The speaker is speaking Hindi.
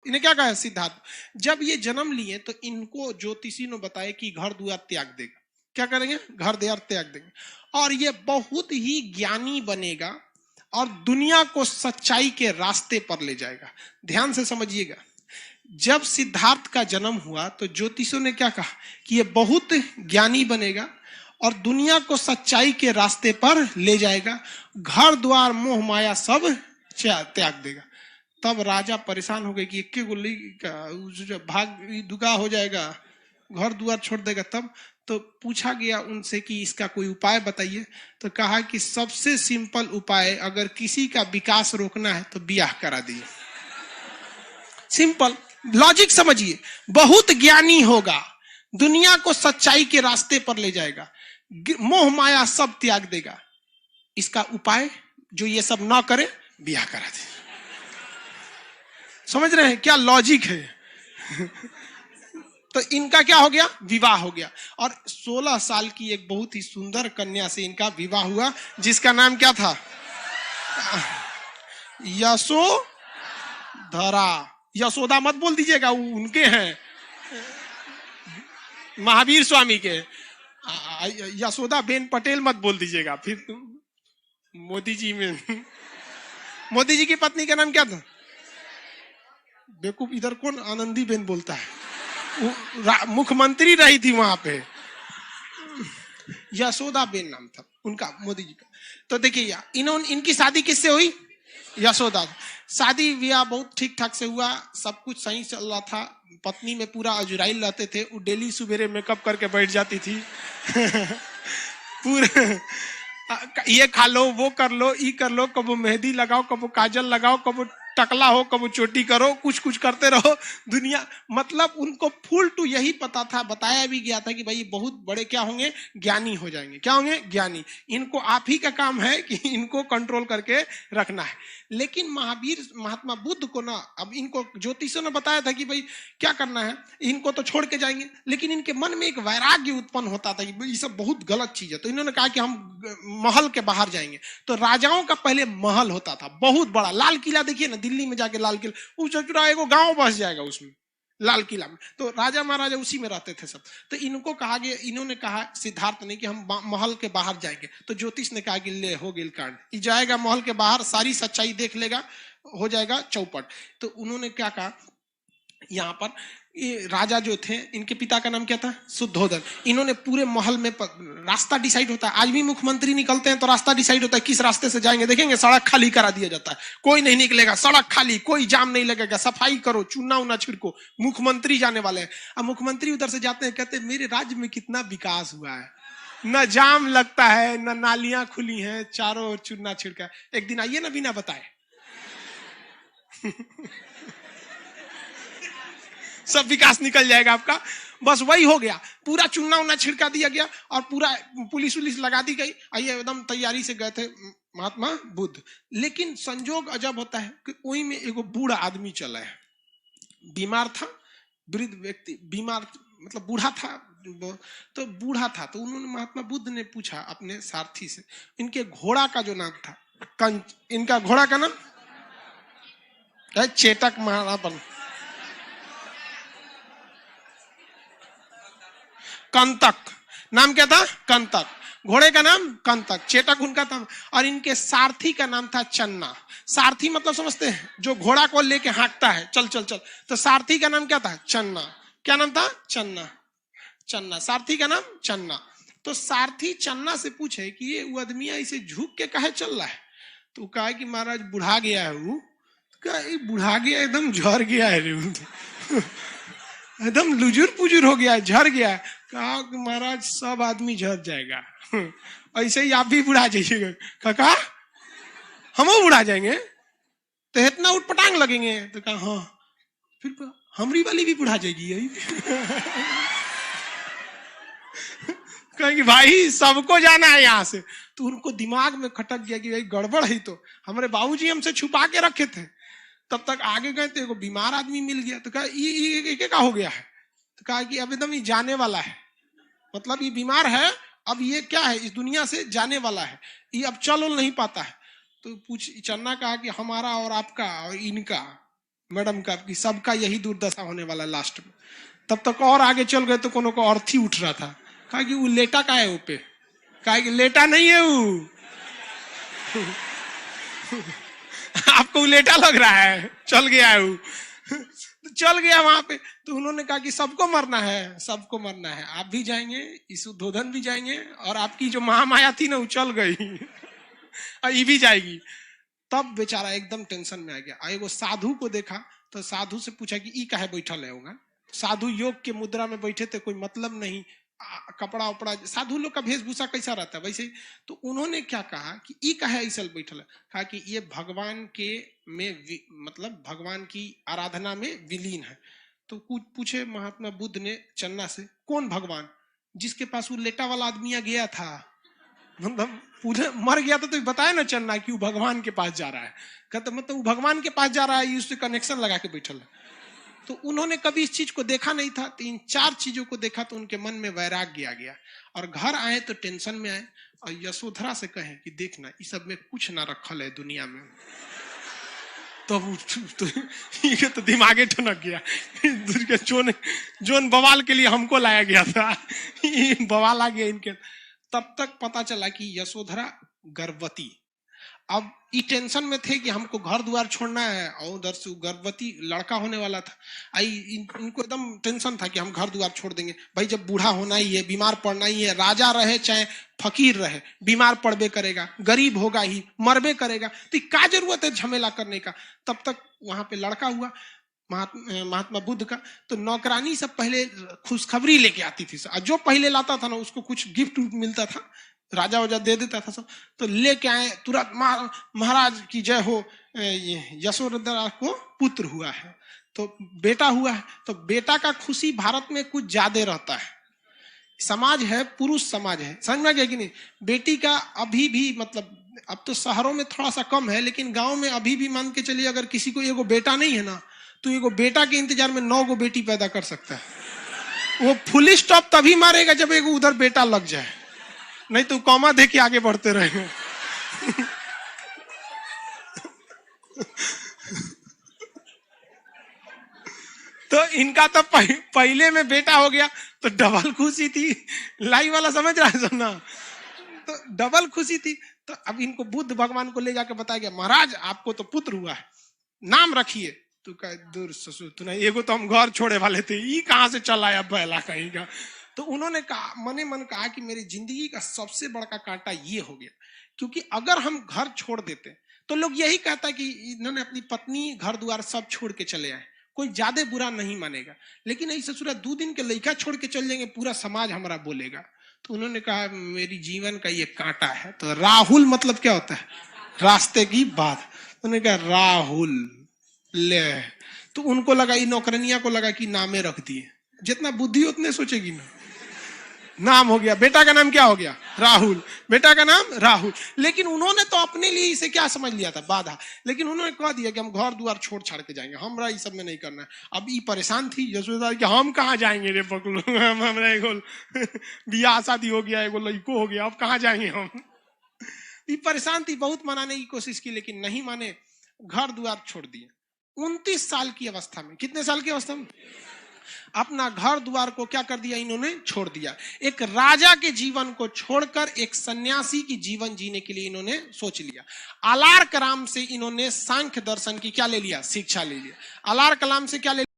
इन्हें क्या कहा सिद्धार्थ, जब ये जन्म लिए तो इनको ज्योतिषी ने बताया कि घर द्वार त्याग देगा। क्या करेंगे? घर द्वार त्याग देंगे और ये बहुत ही ज्ञानी बनेगा और दुनिया को सच्चाई के रास्ते पर ले जाएगा। ध्यान से समझिएगा, जब सिद्धार्थ का जन्म हुआ तो ज्योतिषों ने क्या कहा कि ये बहुत ज्ञानी बनेगा और दुनिया को सच्चाई के रास्ते पर ले जाएगा, घर द्वार मोह माया सब त्याग देगा। तब राजा परेशान हो गए कि एक गोली का भाग दुगा हो जाएगा, घर द्वार छोड़ देगा। तब तो पूछा गया उनसे कि इसका कोई उपाय बताइए। तो कहा कि सबसे सिंपल उपाय, अगर किसी का विकास रोकना है तो ब्याह करा दिए। सिंपल लॉजिक समझिए, बहुत ज्ञानी होगा, दुनिया को सच्चाई के रास्ते पर ले जाएगा, मोह माया सब त्याग देगा। इसका उपाय जो ये सब ना करे, ब्याह करा दे। समझ रहे हैं क्या लॉजिक है? तो इनका क्या हो गया? विवाह हो गया और 16 साल की एक बहुत ही सुंदर कन्या से इनका विवाह हुआ, जिसका नाम क्या था? यशोधरा। यशोदा मत बोल दीजिएगा, वो उनके हैं, महावीर स्वामी के। यशोदा बेन पटेल मत बोल दीजिएगा, फिर तुम मोदी जी में। मोदी जी की पत्नी का नाम क्या था? बेवकूफ, इधर कौन आनंदी बेन बोलता है? मुख्यमंत्री रही थी वहां पे, यशोदा बेन नाम था उनका, मोदी जी का। तो देखिए इनकी शादी किससे हुई? यशोदा। शादी ब्याह बहुत ठीक ठाक से हुआ, सब कुछ सही चल रहा था। पत्नी में पूरा अजुराइल रहते थे, वो डेली सुबेरे मेकअप करके बैठ जाती थी। पूरा ये खा लो, वो कर लो, ये कर लो, कबो मेहंदी लगाओ, कबो काजल लगाओ, कबो टकला हो, कबो चोटी करो, कुछ कुछ करते रहो दुनिया। मतलब उनको फुल टू यही पता था, बताया भी गया था कि भाई बहुत बड़े क्या होंगे? ज्ञानी हो जाएंगे। क्या होंगे? ज्ञानी। इनको आप ही का काम है कि इनको कंट्रोल करके रखना है। लेकिन महात्मा बुद्ध को ना, अब इनको ज्योतिषों ने बताया था कि भाई क्या करना है, इनको तो छोड़ के जाएंगे, लेकिन इनके मन में एक वैराग्य उत्पन्न होता था कि ये सब बहुत गलत चीज है। तो इन्होंने कहा कि हम महल के बाहर जाएंगे। तो राजाओं का पहले महल होता था, बहुत बड़ा। लाल किला देखिए ना, दिल्ली में जाके लाल किला, उस एगो गांव बस जाएगा उसमें, लाल किला में। तो राजा महाराजा उसी में रहते थे सब। तो इनको कहा गया, इन्होंने कहा सिद्धार्थ ने कि हम महल के बाहर जाएंगे। तो ज्योतिष ने कहा कि ले हो गेल कांड, ये जाएगा महल के बाहर, सारी सच्चाई देख लेगा, हो जाएगा चौपट। तो उन्होंने क्या कहा, यहाँ पर ये राजा जो थे, इनके पिता का नाम क्या था? शुद्धोधन। इन्होंने पूरे महल में रास्ता डिसाइड होता है। आज भी मुख्यमंत्री निकलते हैं तो रास्ता डिसाइड होता है, किस रास्ते से जाएंगे। देखेंगे सड़क खाली करा दिया जाता है, कोई नहीं निकलेगा, सड़क खाली, कोई जाम नहीं लगेगा, सफाई करो, चूना उना छिड़को, मुख्यमंत्री जाने वाले हैं। अब मुख्यमंत्री उधर से जाते हैं, कहते हैं मेरे राज्य में कितना विकास हुआ है, न जाम लगता है, न नालियां खुली हैं, चारों ओर चूना छिड़का है। एक दिन आइए ना बिना बताए। सब विकास निकल जाएगा आपका। बस वही हो गया, पूरा चूना उना छिड़का दिया गया और पूरा पुलिस उलिस लगा दी गई। आइए एकदम तैयारी से गए थे महात्मा बुद्ध। लेकिन संजोग अजब होता है कि वही में एगो बूढ़ा आदमी चला है, बीमार था, वृद्ध व्यक्ति, बीमार मतलब बूढ़ा था। तो बूढ़ा था, तो उन्होंने महात्मा बुद्ध ने पूछा अपने सारथी से, इनके घोड़ा का जो नाम था, इनका घोड़ा का नाम चेतक महारापन, कंतक। नाम क्या था? कंतक। घोड़े का नाम कंतक, चेतक उनका था। और इनके सारथी का नाम था चन्ना। सारथी मतलब समझते हैं, जो घोड़ा को लेके हाँकता है, चल चल चल। तो सारथी का नाम क्या था? चन्ना। क्या नाम था? चन्ना। चन्ना, सारथी का नाम चन्ना। तो सारथी चन्ना से पूछे कि ये वो आदमी इसे झुक के काहे चल रहा है? तो कहा कि महाराज बुढ़ा गया है वो। बुढ़ा गया, एकदम झड़ गया है, एकदम लुजुर पुजुर हो गया है, झड़ गया है। कहा कि महाराज सब आदमी झड़ जाएगा, ऐसे ही आप भी बुढ़ा जाइएगा। कहा हम बुढ़ा जाएंगे तो इतना उठपटांग लगेंगे। तो कहा हाँ, फिर हमारी वाली भी बुढ़ा जाएगी यही। कहेंगे भाई सबको जाना है यहाँ से। तो उनको दिमाग में खटक गया कि भाई गड़बड़ है, तो हमारे बाबूजी हमसे छुपा के रखे थे। तब तक आगे गए तो बीमार आदमी मिल गया। तो कहा ये क्या हो गया है? तो कहा कि अब एकदम ये जाने वाला है, मतलब ये बीमार है, अब ये क्या है, इस दुनिया से जाने वाला है, ये अब चल नहीं पाता है। तो चन्ना कहा कि हमारा और आपका और इनका मैडम का कि सबका यही दुर्दशा होने वाला लास्ट में। तब तक और आगे चल गए तो कोनो को अर्थी उठ रहा था, कहा कि वो लेटा का है वो पे, कहा कि लेटा नहीं है वो आपको लेटा लग रहा है, चल गया है वो तो चल गया वहां पे। तो उन्होंने कहा कि सबको मरना है, सबको मरना है, आप भी जाएंगे, इस उद्धोधन भी जाएंगे, और आपकी जो महामाया थी ना वो चल गई और ये भी जाएगी। तब बेचारा एकदम टेंशन में आ गया। एगो साधु को देखा तो साधु से पूछा कि ई काहे बैठल है होगा। साधु योग के मुद्रा में बैठे थे, कोई मतलब नहीं, कपड़ा उपड़ा साधु लोग का वेशभूषा कैसा रहता है वैसे। तो उन्होंने क्या कहा कि ई काहे ऐसा बैठल है, कहा कि ये भगवान के में मतलब भगवान की आराधना में विलीन है। तो कुछ पूछे महात्मा बुद्ध ने चन्ना से, कौन भगवान? जिसके पास वो लेटा वाला आदमी गया था, मतलब पूरे मर गया था, तो बताया ना चन्ना कि वो भगवान के पास जा रहा है। कहते मतलब वो भगवान के पास जा रहा है, उससे कनेक्शन लगा के बैठल है। तो उन्होंने कभी इस चीज को देखा नहीं था। तो इन चार चीजों को देखा तो उनके मन में वैराग्य आ गया, और घर आए तो टेंशन में आए, और यशोधरा से कहे कि देखना इस सब में कुछ ना रखल है दुनिया में। ये तो दिमागे ठनक गया जोन बवाल के लिए हमको लाया गया था बवाल आ गया इनके। तब तक पता चला कि यशोधरा गर्भवती, अब ये टेंशन में थे कि हमको घर द्वार छोड़ना है, और उधर से गर्भवती लड़का होने वाला था। इनको एकदम टेंशन था कि हम घर द्वार छोड़ देंगे, भाई जब बूढ़ा होना ही है, बीमार पड़ना ही है, राजा रहे चाहे फकीर रहे, बीमार पड़बे करेगा, गरीब होगा ही, मरबे करेगा, तो क्या जरूरत है झमेला करने का। तब तक वहां पे लड़का हुआ महात्मा बुद्ध का, तो नौकरानी सब पहले खुशखबरी लेके आती थी, जो पहले लाता था ना उसको कुछ गिफ्ट मिलता था, राजा वजा दे देता था सब। तो लेके आए तुरंत, महाराज की जय हो, यशोधरा को पुत्र हुआ है, तो बेटा हुआ है। तो बेटा का खुशी भारत में कुछ ज्यादा रहता है। समाज है, पुरुष समाज है, समझ में गया कि नहीं। बेटी का अभी भी मतलब, अब तो शहरों में थोड़ा सा कम है, लेकिन गांव में अभी भी मान के चलिए, अगर किसी को एगो बेटा नहीं है ना, तो एगो बेटा के इंतजार में 9 गो बेटी पैदा कर सकता है। वो फुल स्टॉप तभी मारेगा जब एगो उधर बेटा लग जाए, नहीं तो कॉमा दे के आगे बढ़ते रहेंगे तो इनका तो पहले में बेटा हो गया तो डबल खुशी थी। लाइव वाला समझ रहा है सुनना, तो डबल खुशी थी। तो अब इनको बुद्ध भगवान को ले जाकर बताया गया, महाराज आपको तो पुत्र हुआ है, नाम रखिए। तो कह दूर ससुर तू नहीं, एगो तो हम घर छोड़े वाले थे, ये कहां से चल आया पहला कहीं का। तो उन्होंने कहा, मने मन कहा कि मेरी जिंदगी का सबसे बड़ा कांटा ये हो गया, क्योंकि अगर हम घर छोड़ देते तो लोग यही कहता कि इन्होंने अपनी पत्नी घर द्वार सब छोड़ के चले आए, कोई ज्यादा बुरा नहीं मानेगा। लेकिन ऐसे ससुरा 2 दिन के लड़का छोड़ के चल जाएंगे, पूरा समाज हमारा बोलेगा। तो उन्होंने कहा मेरी जीवन का ये कांटा है। तो राहुल मतलब क्या होता है? रास्ते की बात। उन्होंने कहा राहुल ले, तो उनको लगा, नौकरनिया को लगा कि नामे रख दिए, जितना बुद्धि उतने सोचेगी ना। नाम हो गया, बेटा का नाम क्या हो गया? राहुल, बेटा का नाम राहुल। लेकिन उन्होंने तो अपने लिए इसे क्या समझ लिया था? बाधा। लेकिन उन्होंने कह दिया कि हम घर द्वार छोड़ छाड़ के जाएंगे, हमरा इस सब में नहीं करना है। अब ये परेशान थी यशोदा कि हम कहाँ जाएंगे रे पकड़ो, हमरा एगो बियाह शादी हो गया, एगो लड़को हो गया, अब कहाँ जाएंगे हम। ये परेशान थी, बहुत मनाने की कोशिश की, लेकिन नहीं माने, घर द्वार छोड़ दिए। 29 साल की अवस्था में, कितने साल की अवस्था में? अपना घर द्वार को क्या कर दिया इन्होंने? छोड़ दिया। एक राजा के जीवन को छोड़कर एक सन्यासी की जीवन जीने के लिए इन्होंने सोच लिया। अलार कलाम से इन्होंने सांख्य दर्शन की क्या ले लिया? शिक्षा ले लिया। अलार कलाम से क्या ले